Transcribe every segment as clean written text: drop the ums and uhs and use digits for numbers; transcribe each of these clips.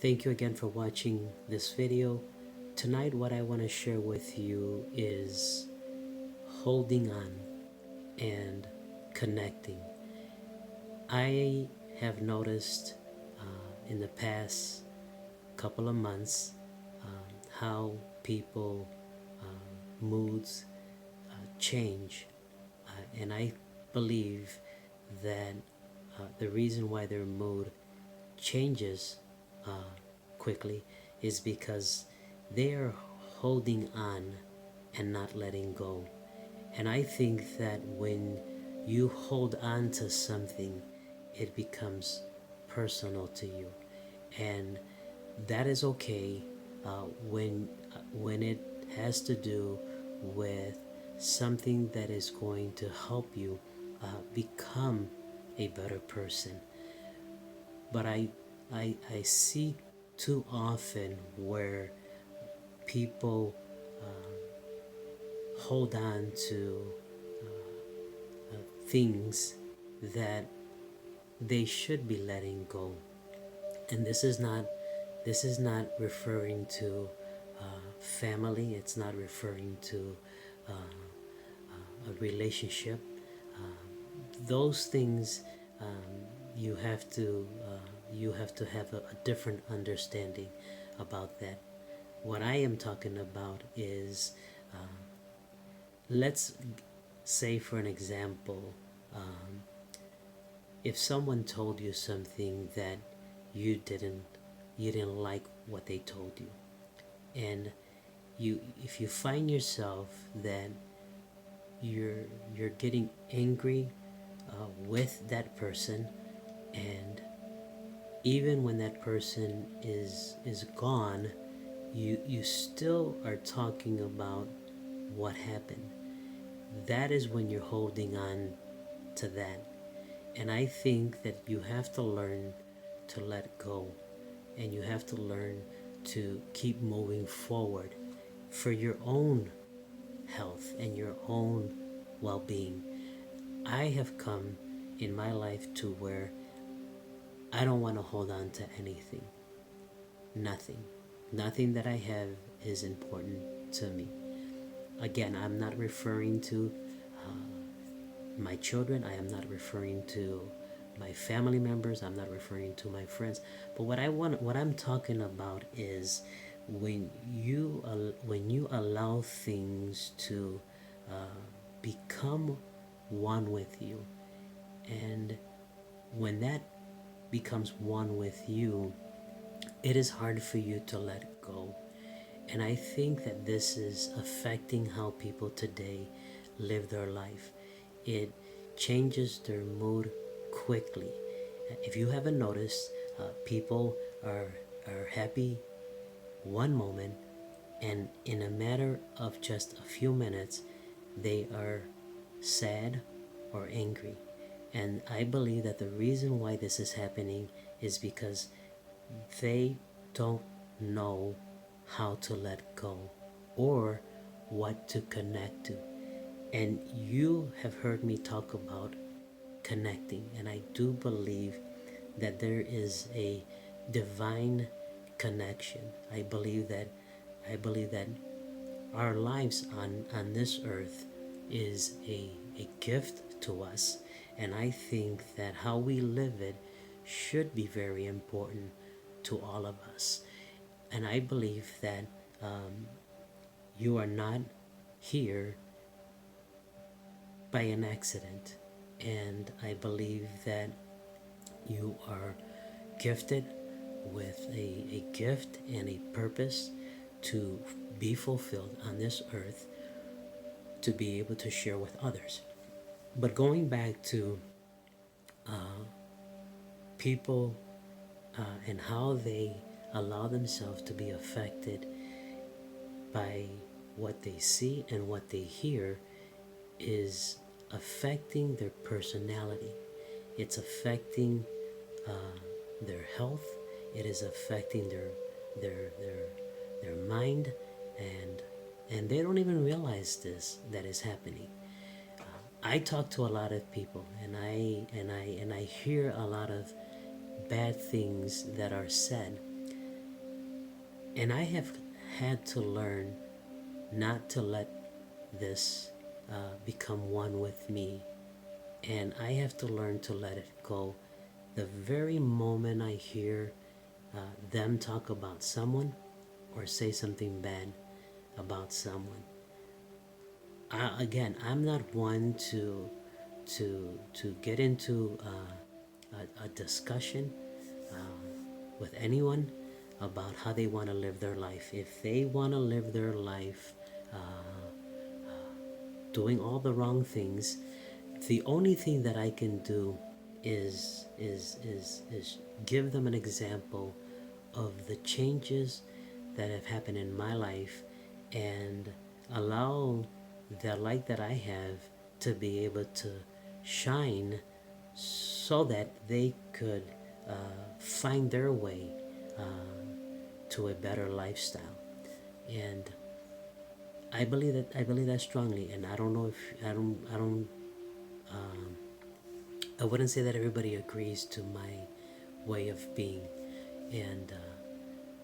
Thank you again for watching this video. Tonight what I want to share with you is holding on and connecting. I have noticed in the past couple of months how people moods change, and I believe that the reason why their mood changes quickly is because they are holding on and not letting go. And I think that when you hold on to something, it becomes personal to you, and that is okay when it has to do with something that is going to help you become a better person. But I see too often where people hold on to things that they should be letting go. And this is not referring to family. It's not referring to a relationship. Those things you have to have a different understanding about that. What I am talking about is, let's say for an example, if someone told you something that you didn't you didn't like what they told you, and if you find yourself that you're getting angry with that person, and even when that person is gone, you still are talking about what happened. That is when you're holding on to that. And I think that you have to learn to let go, and you have to learn to keep moving forward for your own health and your own well-being. I have come in my life to where I don't want to hold on to anything. Nothing. Nothing that I have is important to me. Again, I'm not referring to my children. I am not referring to my family members. I'm not referring to my friends. But what I'm talking about is when you allow things to become one with you, and when that becomes one with you, it is hard for you to let go. And I think that this is affecting how people today live their life. It changes their mood quickly. If you haven't noticed, people are happy one moment, and in a matter of just a few minutes, they are sad or angry. And I believe that the reason why this is happening is because they don't know how to let go or what to connect to. And you have heard me talk about connecting, and I do believe that there is a divine connection. I believe that our lives on this earth is a gift to us, and I think that how we live it should be very important to all of us. And I believe that you are not here by an accident, and I believe that you are gifted with a gift and a purpose to be fulfilled on this earth, to be able to share with others. But going back to people and how they allow themselves to be affected by what they see and what they hear is affecting their personality. It's affecting their health. It is affecting their their their mind, and they don't even realize that is happening. I talk to a lot of people, and I hear a lot of bad things that are said, And I have had to learn not to let this become one with me. And I have to learn to let it go. The very moment I hear them talk about someone or say something bad about someone, again, I'm not one to get into a discussion with anyone about how they want to live their life. If they want to live their life doing all the wrong things, the only thing that I can do is give them an example of the changes that have happened in my life and allow the light that I have to be able to shine so that they could find their way to a better lifestyle. And I believe that strongly, and I don't know if I wouldn't say that everybody agrees to my way of being, and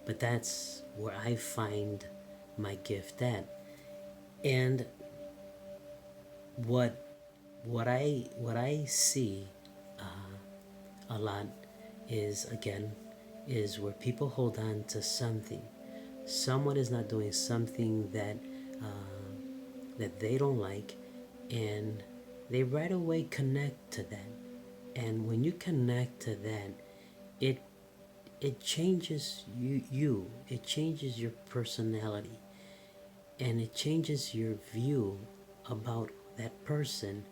but that's where I find my gift at. And what I see a lot is, again, is where people hold on to something. Someone is not doing something that they don't like, and they right away connect to that. And when you connect to that, it it changes you. It changes your personality, and it changes your view about that person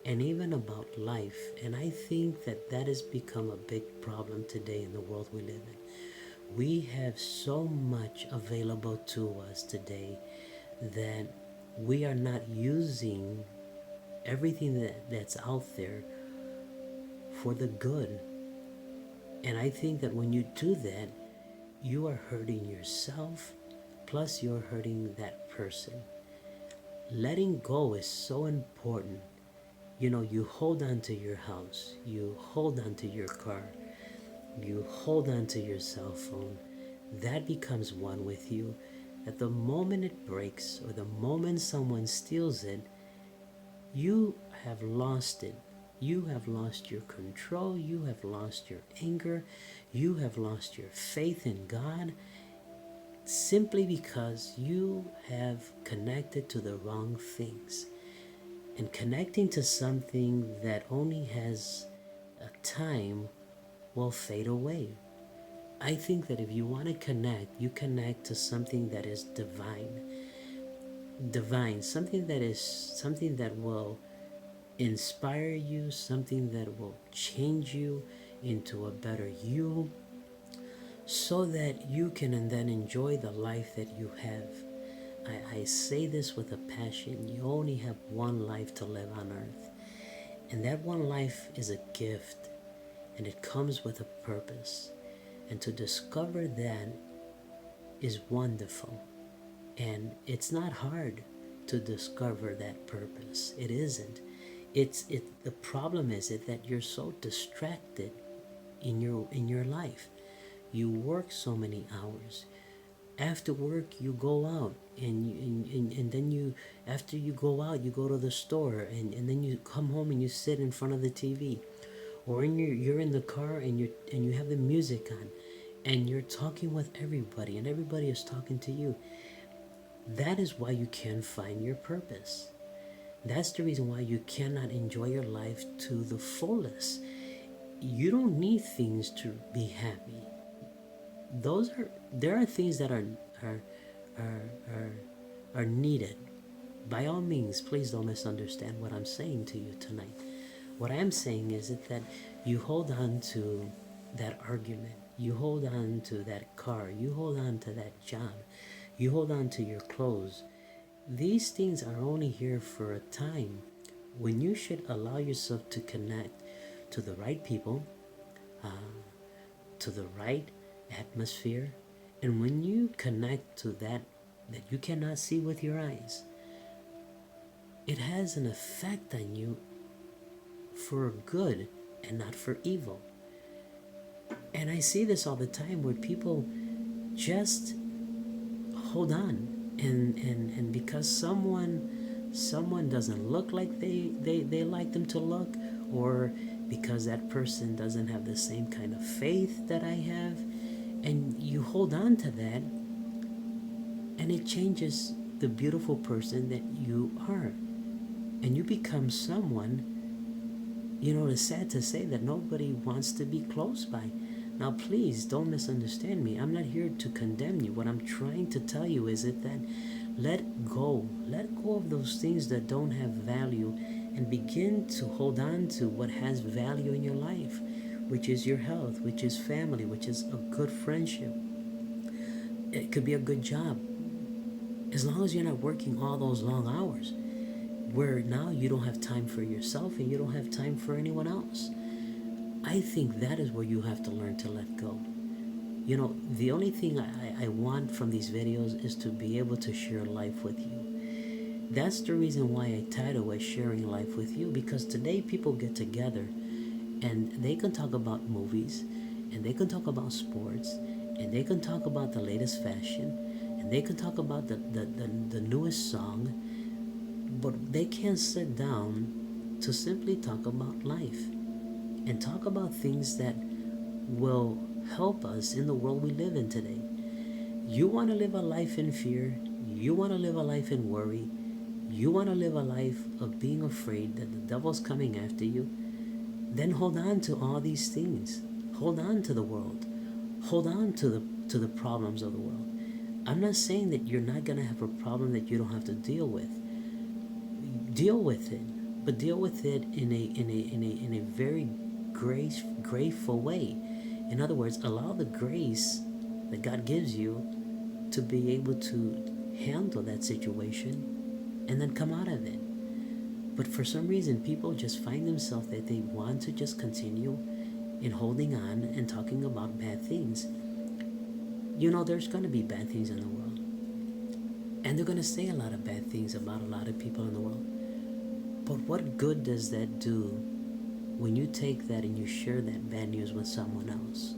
and even about life. And I think that that has become a big problem today in the world we live in. We have so much available to us today that we are not using everything that's out there for the good. And I think that when you do that, you are hurting yourself, plus you're hurting that person. Letting go is so important. You hold on to your house, you hold on to your car, you hold on to your cell phone. That becomes one with you. At the moment it breaks or the moment someone steals it, you have lost it. You have lost your control. You have lost your anger. You have lost your faith in God, simply because you have connected to the wrong things. And connecting to something that only has a time will fade away. I think that if you want to connect, you connect to something that is divine. Divine, something that will inspire you, something that will change you into a better you, so that you can then enjoy the life that you have. I say this with a passion. You only have one life to live on earth, and that one life is a gift, and it comes with a purpose. And to discover that is wonderful. And it's not hard to discover that purpose. It isn't. The problem is that you're so distracted in your life. You work so many hours. After work, you go out, and then after you go out, you go to the store, and then you come home and you sit in front of the TV, or you're in the car and you have the music on, and you're talking with everybody, and everybody is talking to you. That is why you can't find your purpose. That's the reason why you cannot enjoy your life to the fullest. You don't need things to be happy. There are things that are needed. By all means, please don't misunderstand what I'm saying to you tonight. What I'm saying is that you hold on to that argument, you hold on to that car, you hold on to that job, you hold on to your clothes. These things are only here for a time, when you should allow yourself to connect to the right people, to the right atmosphere. And when you connect to that you cannot see with your eyes, it has an effect on you for good and not for evil. And I see this all the time, where people just hold on. And because someone doesn't look like they like them to look, or because that person doesn't have the same kind of faith that I have, and you hold on to that, and it changes the beautiful person that you are, and you become someone, it's sad to say that nobody wants to be close by. Now please don't misunderstand me. I'm not here to condemn you. What I'm trying to tell you is that let go of those things that don't have value, and begin to hold on to what has value in your life, which is your health, which is family, which is a good friendship. It could be a good job, as long as you're not working all those long hours where now you don't have time for yourself and you don't have time for anyone else. I think that is where you have to learn to let go. The only thing I want from these videos is to be able to share life with you. That's the reason why I title it Sharing Life with You, because today people get together and they can talk about movies, and they can talk about sports, and they can talk about the latest fashion, and they can talk about the newest song, but they can't sit down to simply talk about life and talk about things that will help us in the world we live in today. You want to live a life in fear, you want to live a life in worry, you want to live a life of being afraid that the devil's coming after you, then hold on to all these things. Hold on to the world. Hold on to the problems of the world. I'm not saying that you're not going to have a problem that you don't have to deal with. Deal with it, but deal with it in a very grateful way. In other words, allow the grace that God gives you to be able to handle that situation and then come out of it. But for some reason, people just find themselves that they want to just continue in holding on and talking about bad things. There's going to be bad things in the world, and they're going to say a lot of bad things about a lot of people in the world. But what good does that do when you take that and you share that bad news with someone else?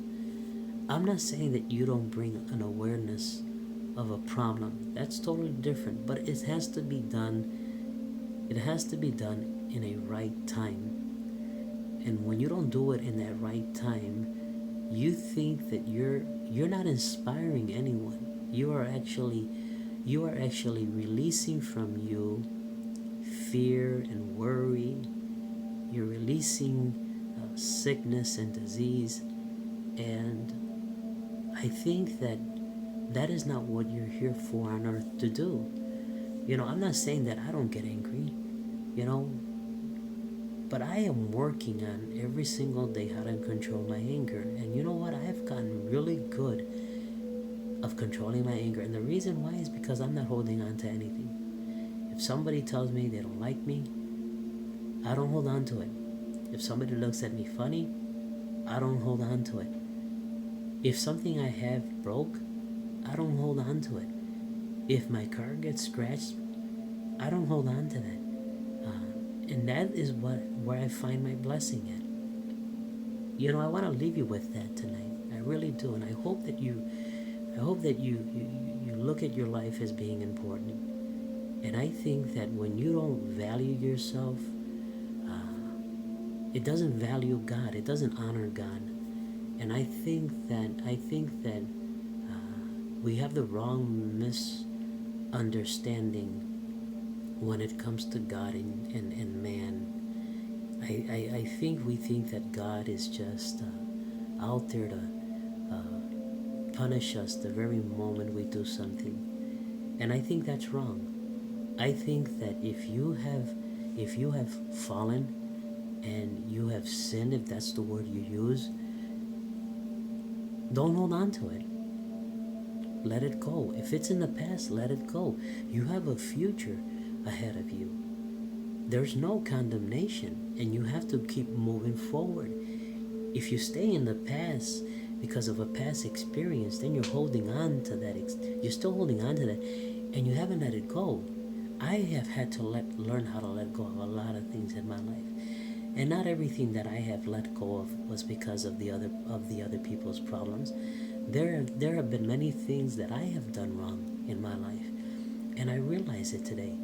I'm not saying that you don't bring an awareness of a problem. That's totally different, but it has to be done. It has to be done in a right time. And when you don't do it in that right time, you think that you're not inspiring anyone. You are actually releasing from you fear and worry. You're releasing sickness and disease, and I think that is not what you're here for on earth to do. I'm not saying that I don't get angry, but I am working on every single day how to control my anger. And you know what? I've gotten really good of controlling my anger, and the reason why is because I'm not holding on to anything. If somebody tells me they don't like me, I don't hold on to it. If somebody looks at me funny, I don't hold on to it. If something I have broke, I don't hold on to it. If my car gets scratched, I don't hold on to that. And that is where I find my blessing at. I want to leave you with that tonight. I really do, and I hope that you look at your life as being important. And I think that when you don't value yourself, it doesn't value God. It doesn't honor God. And I think that we have the wrong misunderstanding when it comes to God and man. I think we think that God is just out there to punish us the very moment we do something. And I think that's wrong. I think that if you have fallen and you have sinned, if that's the word you use, don't hold on to it. Let it go. If it's in the past, let it go. You have a future ahead of you. There's no condemnation, and you have to keep moving forward. If you stay in the past because of a past experience, then you're holding on to that. You're still holding on to that, and you haven't let it go. I have had to learn how to let go of a lot of things in my life, and not everything that I have let go of was because of the other people's problems. There have been many things that I have done wrong in my life. And I realize it today.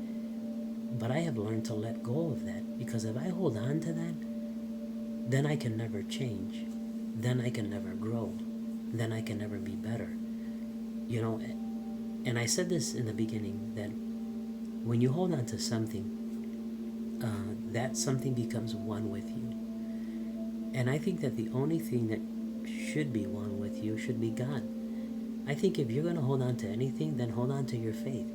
But I have learned to let go of that, because if I hold on to that, then I can never change. Then I can never grow. Then I can never be better. You know, and I said this in the beginning, that when you hold on to something, that something becomes one with you. And I think that the only thing that should be one with you should be God. I think if you're going to hold on to anything, then hold on to your faith.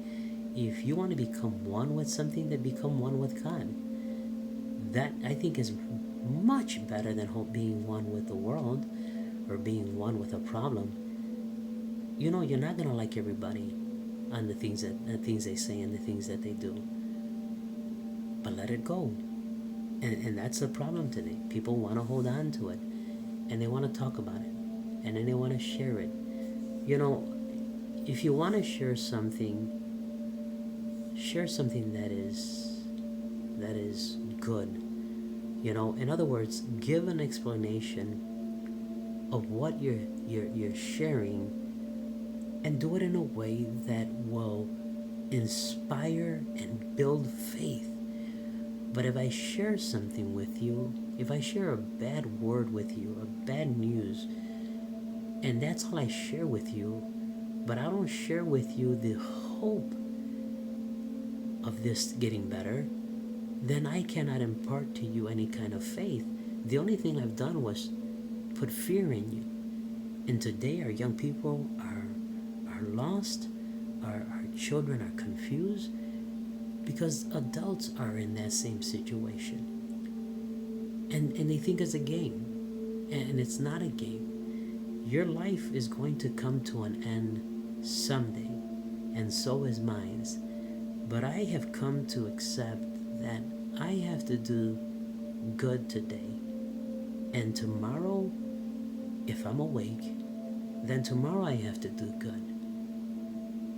If you want to become one with something, then become one with God. That, I think, is much better than being one with the world or being one with a problem. You know, you're not going to like everybody on the things they say and the things that they do. But let it go. And that's the problem today. People want to hold on to it, and they want to talk about it, and then they want to share it. You know, if you want to share something that is good. You know, in other words, give an explanation of what you're sharing, and do it in a way that will inspire and build faith. But if I share something with you, if I share a bad word with you, a bad news, and that's all I share with you, but I don't share with you the hope of this getting better, then I cannot impart to you any kind of faith. The only thing I've done was put fear in you. And today our young people are lost, our children are confused, because adults are in that same situation. And they think it's a game. And it's not a game. Your life is going to come to an end someday, and so is mine. But I have come to accept that I have to do good today. And tomorrow, if I'm awake, then tomorrow I have to do good.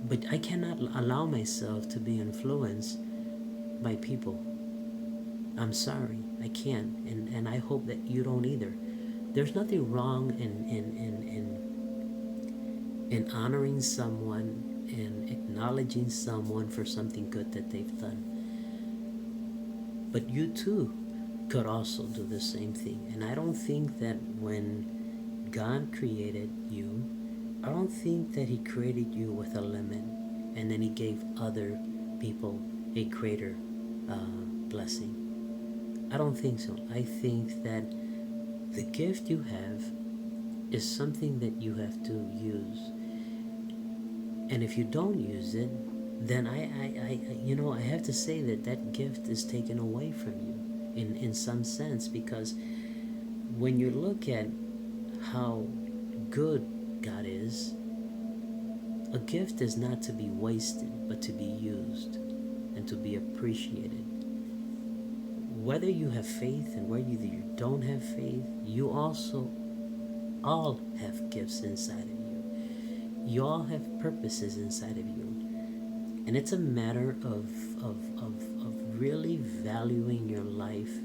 But I cannot allow myself to be influenced by people. I'm sorry, I can't, and I hope that you don't either. There's nothing wrong in honoring someone and acknowledging someone for something good that they've done. But you too could also do the same thing. And I don't think that when God created you, I don't think that He created you with a limit, and then He gave other people a greater blessing. I don't think so. I think that the gift you have is something that you have to use. And if you don't use it, then I have to say that gift is taken away from you in some sense, because when you look at how good God is, a gift is not to be wasted, but to be used and to be appreciated. Whether you have faith and whether you don't have faith, you also all have gifts inside of you. You all have purposes inside of you. And it's a matter of really valuing your life,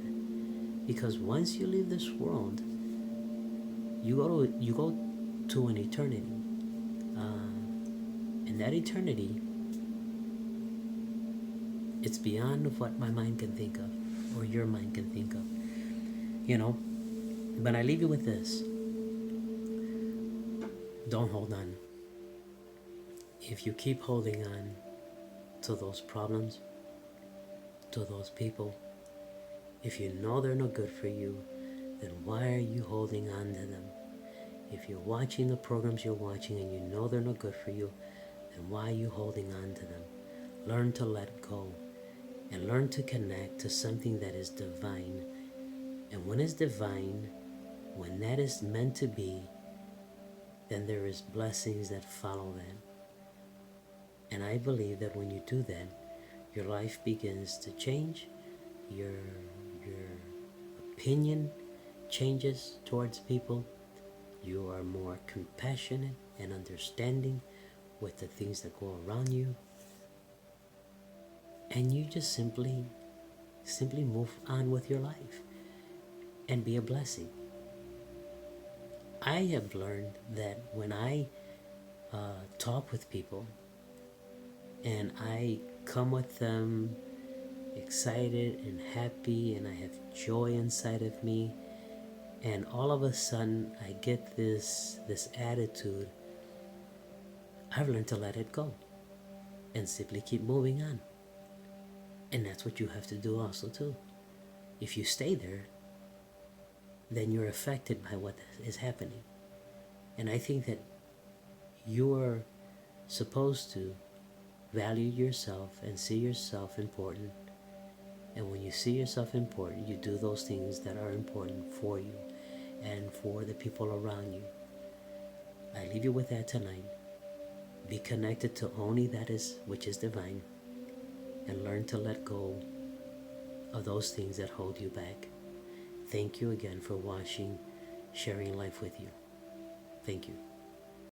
because once you leave this world, you go to an eternity. And that eternity, it's beyond what my mind can think of, or your mind can think of. You know, but I leave you with this. Don't hold on. If you keep holding on to those problems, to those people, if you know they're no good for you, then why are you holding on to them? If you're watching the programs you're watching and you know they're no good for you, then why are you holding on to them? Learn to let go, and learn to connect to something that is divine. And when it's divine, when that is meant to be, then there is blessings that follow that. And I believe that when you do that, your life begins to change, your opinion changes towards people, you are more compassionate and understanding with the things that go around you, and you just simply move on with your life and be a blessing. I have learned that when I talk with people, and I come with them excited and happy, and I have joy inside of me, and all of a sudden I get this attitude. I've learned to let it go and simply keep moving on. And that's what you have to do also too. If you stay there, then you're affected by what is happening. And I think that you're supposed to value yourself and see yourself important. And when you see yourself important, you do those things that are important for you and for the people around you. I leave you with that tonight. Be connected to only that is which is divine, and learn to let go of those things that hold you back. Thank you again for watching Sharing Life with You. Thank you.